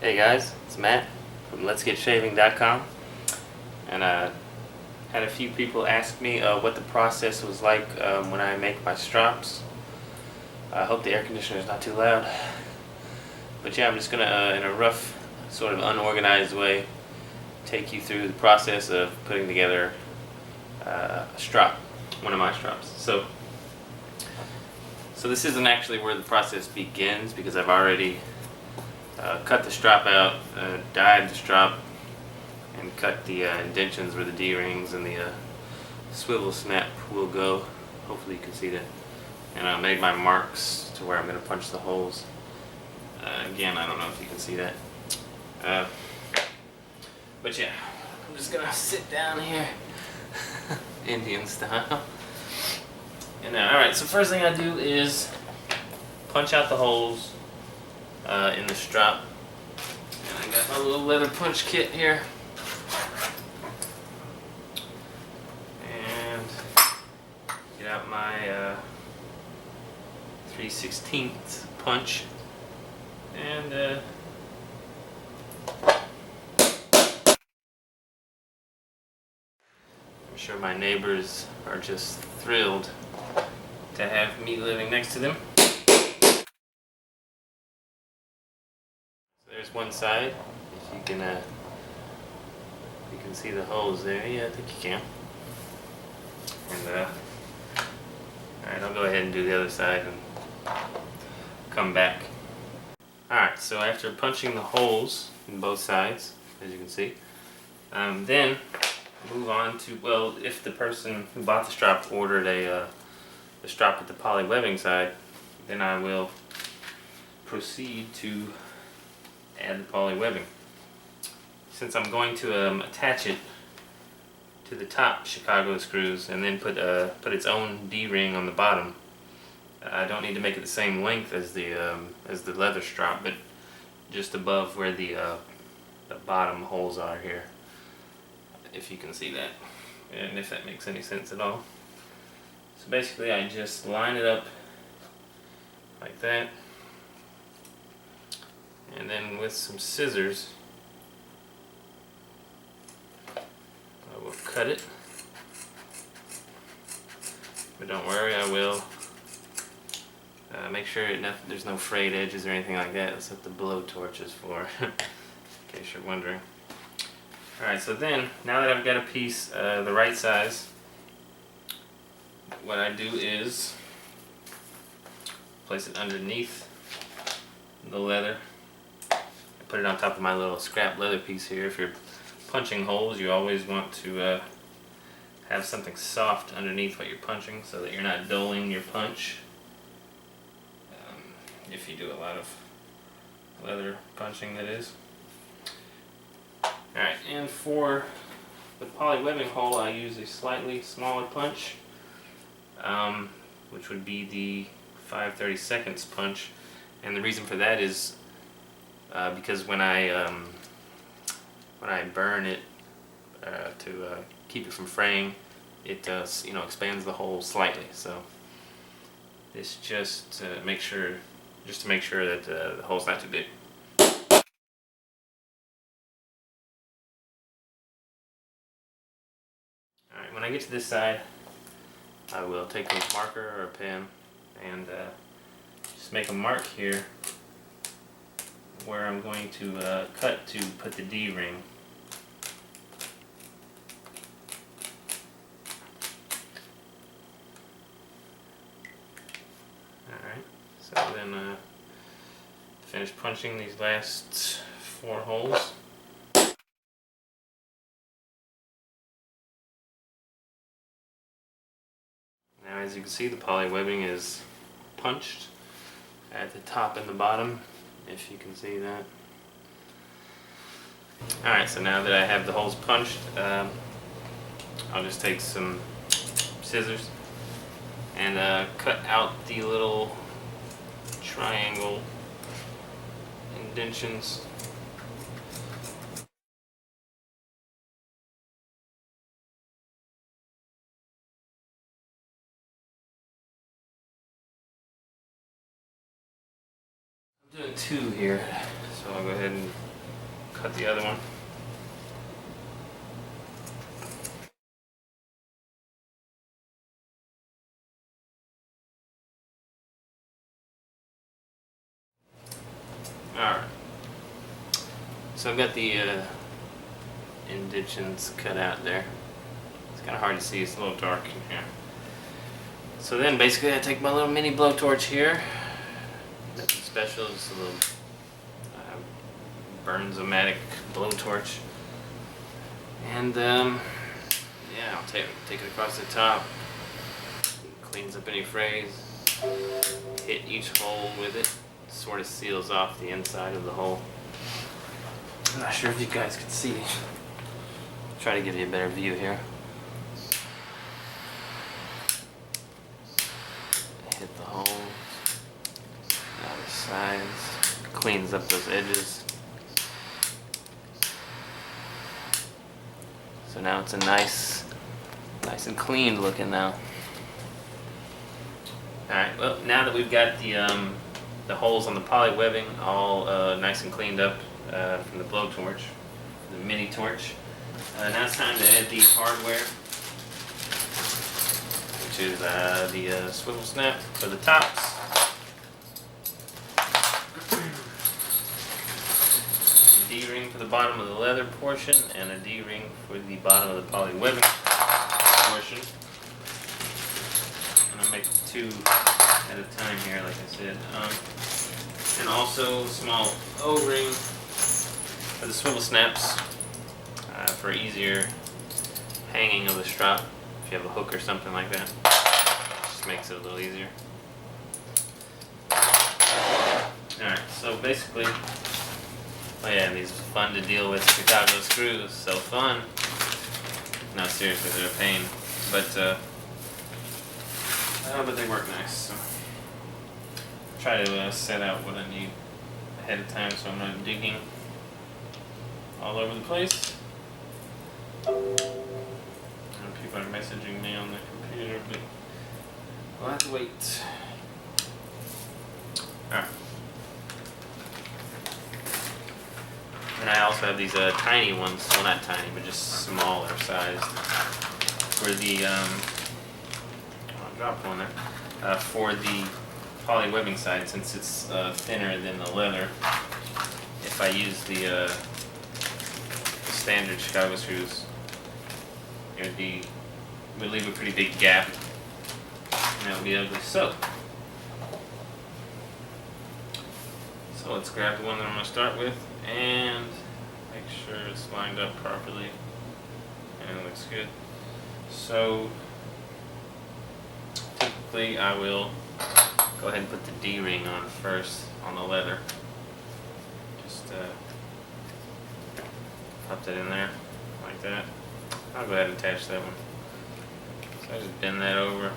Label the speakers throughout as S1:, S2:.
S1: Hey guys, it's Matt from letsgetshaving.com, and I had a few people ask me what the process was like when I make my strops. I hope the air conditioner is not too loud. But yeah, I'm just gonna, in a rough, sort of unorganized way, take you through the process of putting together a strop, one of my strops. So this isn't actually where the process begins because I've already cut the strop out, dyed the strop, and cut the indentions where the D-rings and the swivel snap will go. Hopefully you can see that. And I made my marks to where I'm going to punch the holes. Again, I don't know if you can see that. But yeah, I'm just going to sit down here, Indian style. And alright, so first thing I do is punch out the holes in the strop. And I got my little leather punch kit here. And get out my 3/16 punch. And I'm sure my neighbors are just thrilled to have me living next to them. There's one side. If you can see the holes there. Yeah, I think you can. And alright, I'll go ahead and do the other side and come back. Alright, so after punching the holes in both sides, as you can see, then move on to, well, if the person who bought the strop ordered the strop with the poly webbing side, then I will proceed to add the poly webbing. Since I'm going to attach it to the top Chicago screws and then put its own D-ring on the bottom, I don't need to make it the same length as the leather strop, but just above where the bottom holes are here, if you can see that, and if that makes any sense at all. So basically I just line it up like that, and then with some scissors I will cut it. But don't worry, I will make sure there's no frayed edges or anything like that. That's what the blowtorch is for, in case you're wondering. Alright, so then, now that I've got a piece the right size, what I do is place it underneath the leather. I put it on top of my little scrap leather piece here. If you're punching holes, you always want to have something soft underneath what you're punching so that you're not dulling your punch. If you do a lot of leather punching, that is. Alright, and for the poly webbing hole I use a slightly smaller punch, which would be the 5/32 punch, and the reason for that is because when I burn it to keep it from fraying, it expands the hole slightly. So this just to make sure that the hole's not too big. Alright, when I get to this side, I will take a marker or a pen and just make a mark here where I'm going to cut to put the D-ring. Alright, so then finish punching these last 4 holes. Now, as you can see, the poly webbing is punched at the top and the bottom, if you can see that. Alright, so now that I have the holes punched, I'll just take some scissors and cut out the little triangle indentions. I'm doing 2 here, so I'll go ahead and cut the other one. Alright. So I've got the indentions cut out there. It's kind of hard to see, it's a little dark in here. So then basically I take my little mini blowtorch here. Nothing special, just a little Burns-O-Matic blowtorch. And yeah, I'll take it across the top. Cleans up any frays. Hit each hole with it. Sort of seals off the inside of the hole. I'm not sure if you guys can see. Try to give you a better view here. Hit the holes. Down the sides. Cleans up those edges. So now it's a nice and clean looking now. Alright, well now that we've got the holes on the poly webbing all nice and cleaned up from the blowtorch, the mini torch, now it's time to add the hardware, which is the swivel snap for the tops. D-ring for the bottom of the leather portion and a D-ring for the bottom of the poly webbing portion. I'm going to make 2 at a time here, like I said. And also a small O-ring for the swivel snaps for easier hanging of the strop if you have a hook or something like that. Just makes it a little easier. Alright, so basically, oh yeah, these are fun to deal with Chicago screws, so fun. No, seriously, they're a pain, but they work nice. So try to set out what I need ahead of time, so I'm not digging all over the place. And people are messaging me on the computer, but we'll have to wait. Alright. And I also have these tiny ones, well not tiny, but just smaller sized, for the, I dropped one there, for the poly webbing side, since it's thinner than the leather. If I use the standard Chicago screws, it would leave a pretty big gap, and that would be ugly. So let's grab the one that I'm going to start with and make sure it's lined up properly and it looks good. So typically I will go ahead and put the D-ring on first on the leather. Just pop that in there like that. I'll go ahead and attach that one. So I just bend that over.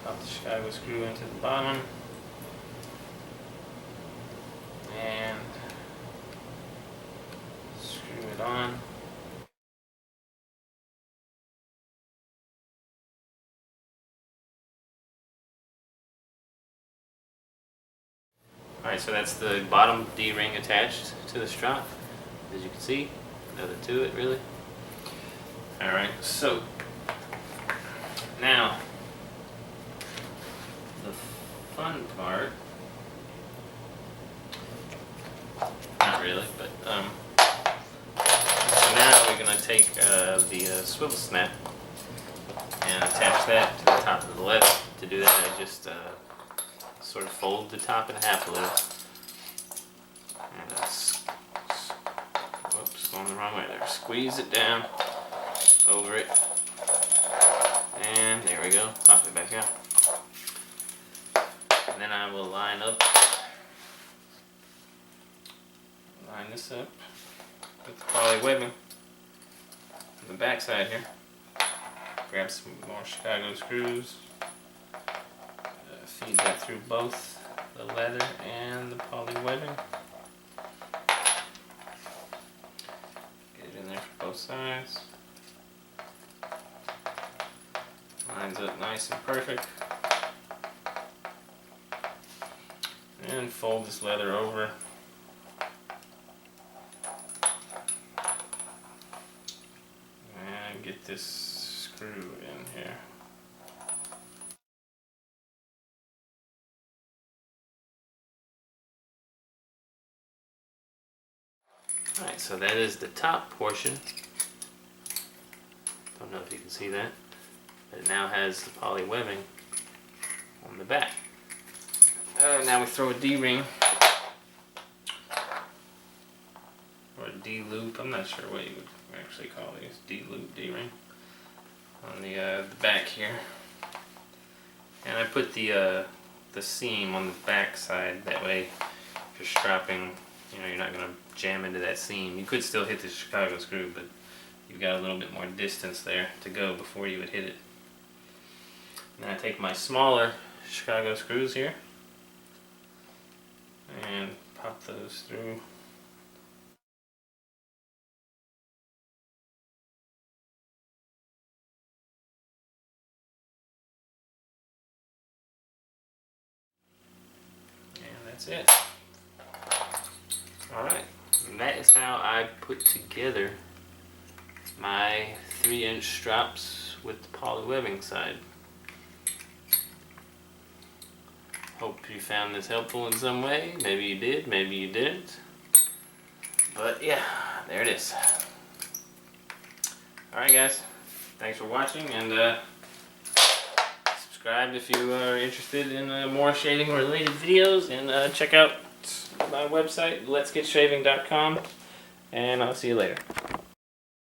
S1: Pop the Chicago screw into the bottom. And screw it on. Alright, so that's the bottom D-ring attached to the strap, as you can see. Nothing to it, really. Alright, so now the fun part, not really, but so now we're going to take the swivel snap and attach that to the top of the leather. To do that, I just sort of fold the top in half a little, and whoops, going the wrong way there. Squeeze it down over it, and there we go. Pop it back out, and then I will line this up with the poly webbing on the back side here. Grab some more Chicago screws. Feed that through both the leather and the poly webbing. Get it in there for both sides. Lines up nice and perfect. And fold this leather over. And get this screw in here. Alright, so that is the top portion. Don't know if you can see that, but it now has the poly webbing on the back. Now we throw a D-ring, or a D-loop, I'm not sure what you would actually call these, D-loop, D-ring, on the back here. And I put the seam on the back side, that way if you're strapping, you know, you're not going to jam into that seam. You could still hit the Chicago screw, but you've got a little bit more distance there to go before you would hit it. Then I take my smaller Chicago screws here and pop those through. And that's it. Alright, that is how I put together my 3-inch strops with the poly webbing side. Hope you found this helpful in some way. Maybe you did, maybe you didn't. But yeah, there it is. Alright guys, thanks for watching, and subscribe if you are interested in more shaving related videos, and check out my website, letsgetshaving.com, and I'll see you later.